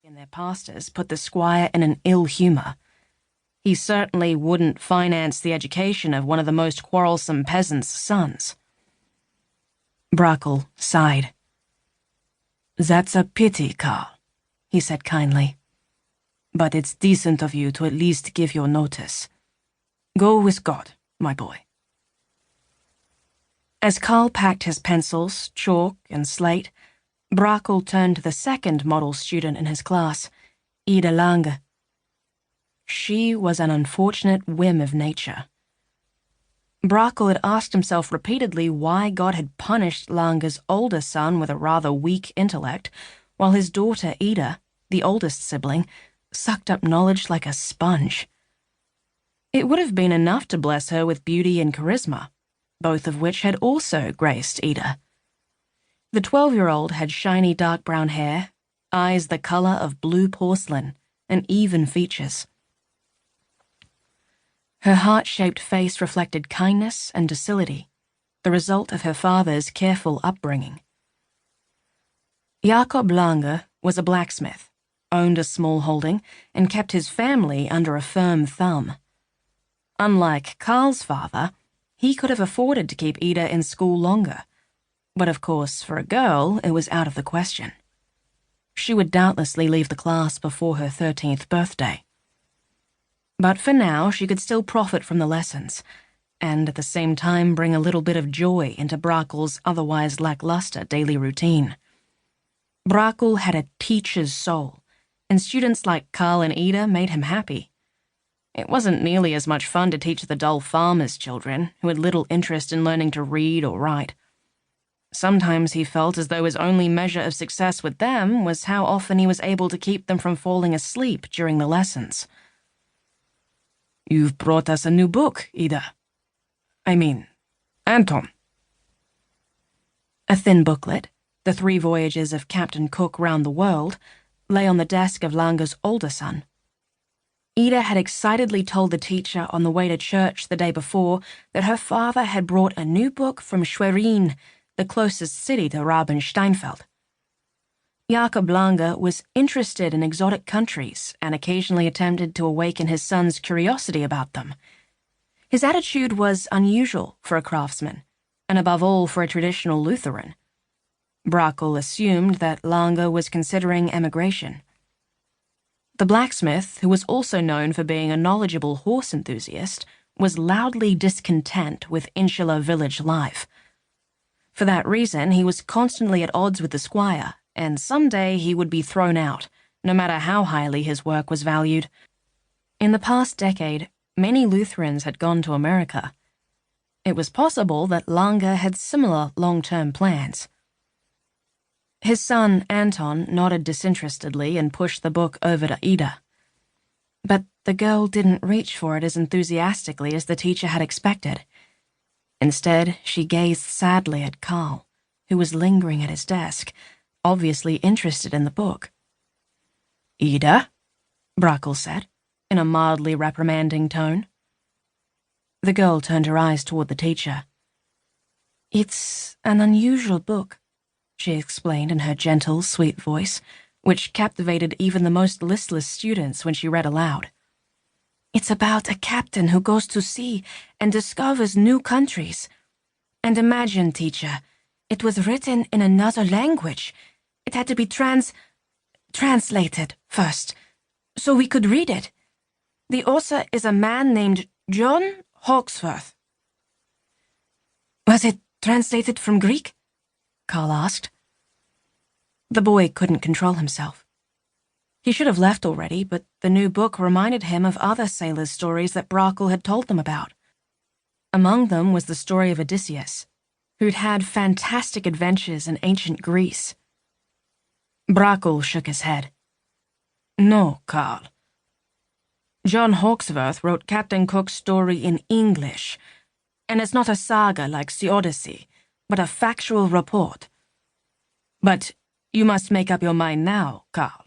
in their pastors put the squire in an ill humour. He certainly wouldn't finance the education of one of the most quarrelsome peasants' sons. Brackle sighed. "That's a pity, Carl," he said kindly. "But it's decent of you to at least give your notice. Go with God, my boy." As Carl packed his pencils, chalk, and slate, Brackle turned to the second model student in his class, Ida Lange. She was an unfortunate whim of nature. Brackle had asked himself repeatedly why God had punished Lange's older son with a rather weak intellect, while his daughter Ida, the oldest sibling, sucked up knowledge like a sponge. It would have been enough to bless her with beauty and charisma, both of which had also graced Ida. The 12-year-old had shiny dark brown hair, eyes the color of blue porcelain, and even features. Her heart-shaped face reflected kindness and docility, the result of her father's careful upbringing. Jakob Lange was a blacksmith, owned a small holding, and kept his family under a firm thumb. Unlike Carl's father, he could have afforded to keep Ida in school longer, but of course, for a girl, it was out of the question. She would doubtlessly leave the class before her 13th birthday. But for now, she could still profit from the lessons, and at the same time bring a little bit of joy into Brackle's otherwise lackluster daily routine. Brackle had a teacher's soul, and students like Carl and Ida made him happy. It wasn't nearly as much fun to teach the dull farmers' children, who had little interest in learning to read or write. Sometimes he felt as though his only measure of success with them was how often he was able to keep them from falling asleep during the lessons. "You've brought us a new book, Ida. Anton." A thin booklet, The 3 Voyages of Captain Cook Round the World, lay on the desk of Lange's older son. Ida had excitedly told the teacher on the way to church the day before that her father had brought a new book from Schwerin, the closest city to Rabensteinfeld. Jakob Lange was interested in exotic countries and occasionally attempted to awaken his son's curiosity about them. His attitude was unusual for a craftsman, and above all for a traditional Lutheran. Brackle assumed that Lange was considering emigration. The blacksmith, who was also known for being a knowledgeable horse enthusiast, was loudly discontent with insular village life. For that reason, he was constantly at odds with the squire, and someday he would be thrown out, no matter how highly his work was valued. In the past decade, many Lutherans had gone to America. It was possible that Lange had similar long-term plans. His son, Anton, nodded disinterestedly and pushed the book over to Ida. But the girl didn't reach for it as enthusiastically as the teacher had expected. Instead, she gazed sadly at Carl, who was lingering at his desk, obviously interested in the book. "Ida?" Brackle said, in a mildly reprimanding tone. The girl turned her eyes toward the teacher. "It's an unusual book," she explained in her gentle, sweet voice, which captivated even the most listless students when she read aloud. "It's about a captain who goes to sea and discovers new countries. And imagine, teacher, it was written in another language. It had to be translated first, so we could read it. The author is a man named John Hawksworth." "Was it translated from Greek?" Carl asked. The boy couldn't control himself. He should have left already, but the new book reminded him of other sailors' stories that Brackle had told them about. Among them was the story of Odysseus, who'd had fantastic adventures in ancient Greece. Brackle shook his head. "No, Carl. John Hawksworth wrote Captain Cook's story in English, and it's not a saga like the Odyssey, but a factual report. But you must make up your mind now, Carl.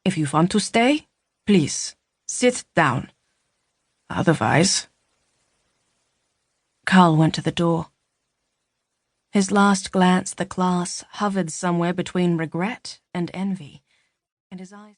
If you want to stay, please, sit down. Otherwise—" Carl went to the door. His last glance at the class hovered somewhere between regret and envy, and his eyes